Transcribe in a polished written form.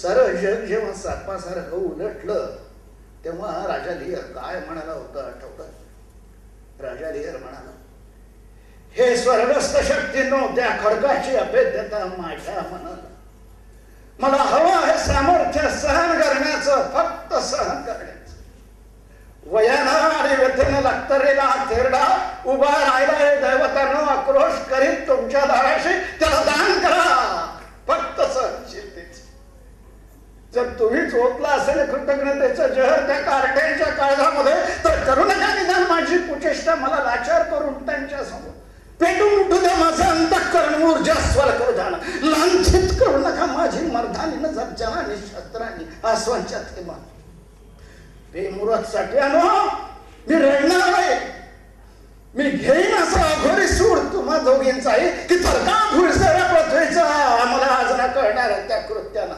सारं जग जेव्हा सापासारखं उलटलं तेव्हा राजा लिहर काय म्हणाला होता आठवतं? राजा लिहर म्हणाला, हे स्वर्गस्थ शक्तीनो, त्या खडकाची अभेद्यता माझ्या मनाला. मला हवं आहे सामर्थ्य सहन करण्याचं, फक्त सहन करण्याचं. वयानं आणि व्यथेनं लागतरेला हा थेरडा उभा राहिला आहे दैवतानं आक्रोश करीत तुमच्या दाराशी, त्याला दान करा, फक्त सहनशीलतेच. जर तुम्हीच ओतला असेल कृतज्ञतेचं जहर त्या कारट्यांच्या काळजामध्ये, तर करू नका निदान माझी कुचेष्टा, मला लाचार करून त्यांच्या समोर पेटून उठू द्या माझं अंतःकरण ऊर्जा स्वर करू द्या. लांछित करू नका माझी मर्दानीनं जनानी शस्त्रांनी आसवांच्या थेंबा. बेमुरत आणो, मी रडणार आहे, मी घेईन असं अघोरी सूड तुम्हा दोघींचाही, की थरका फुलसऱ्या पृथ्वीचा आम्हाला आज ना कळणार त्या कृत्याला.